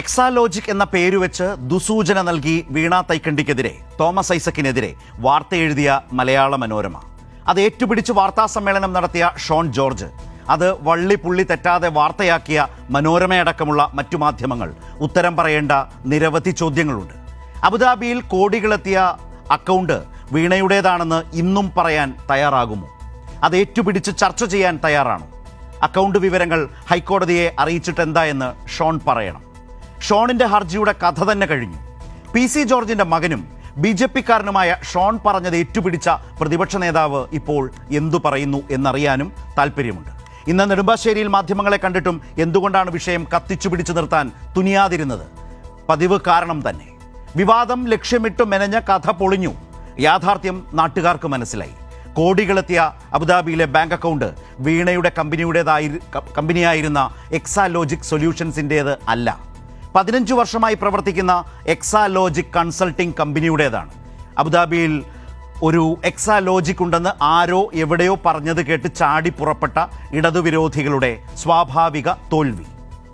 എക്സാലോജിക് എന്ന പേരുവെച്ച് ദുസൂചന നൽകി വീണ തൈക്കണ്ടിക്കെതിരെ തോമസ് ഐസക്കിനെതിരെ വാർത്ത എഴുതിയ മലയാള മനോരമ. അത് ഏറ്റുപിടിച്ച് വാർത്താസമ്മേളനം നടത്തിയ ഷോൺ ജോർജ്, അത് വള്ളിപ്പുള്ളി തെറ്റാതെ വാർത്തയാക്കിയ മനോരമയടക്കമുള്ള മറ്റു മാധ്യമങ്ങൾ ഉത്തരം പറയേണ്ട നിരവധി ചോദ്യങ്ങളുണ്ട്. അബുദാബിയിൽ കോടികളെത്തിയ അക്കൗണ്ട് വീണയുടേതാണെന്ന് ഇന്നും പറയാൻ തയ്യാറാകുമോ? അത് ഏറ്റുപിടിച്ച് ചർച്ച ചെയ്യാൻ തയ്യാറാണോ? അക്കൗണ്ട് വിവരങ്ങൾ ഹൈക്കോടതിയെ അറിയിച്ചിട്ടെന്താ എന്ന് ഷോൺ പറയണം. ഷോണിൻ്റെ ഹർജിയുടെ കഥ തന്നെ കഴിഞ്ഞു. PC ജോർജിൻ്റെ മകനും BJP-കാരനുമായ ഷോൺ പറഞ്ഞത് ഏറ്റുപിടിച്ച പ്രതിപക്ഷ നേതാവ് ഇപ്പോൾ എന്തു പറയുന്നു എന്നറിയാനും താല്പര്യമുണ്ട്. ഇന്ന് നെടുമ്പാശ്ശേരിയിൽ മാധ്യമങ്ങളെ കണ്ടിട്ടും എന്തുകൊണ്ടാണ് വിഷയം കത്തിച്ചു പിടിച്ചു നിർത്താൻ തുനിയാതിരുന്നത്? പതിവ് കാരണം തന്നെ. വിവാദം ലക്ഷ്യമിട്ട് മെനഞ്ഞ കഥ പൊളിഞ്ഞു. യാഥാർത്ഥ്യം നാട്ടുകാർക്ക് മനസ്സിലായി. കോടികളെത്തിയ അബുദാബിയിലെ ബാങ്ക് അക്കൗണ്ട് വീണയുടെ കമ്പനിയായിരുന്ന എക്സാലോജിക് സൊല്യൂഷൻസിൻ്റേത് അല്ല. 15 വർഷമായി പ്രവർത്തിക്കുന്ന എക്സാലോജിക് കൺസൾട്ടിംഗ് കമ്പനിയുടേതാണ്. അബുദാബിയിൽ ഒരു എക്സാലോജിക് ഉണ്ടെന്ന് ആരോ എവിടെയോ പറഞ്ഞത് കേട്ട് ചാടി പുറപ്പെട്ട ഇടതുവിരോധികളുടെ സ്വാഭാവിക തോൽവി.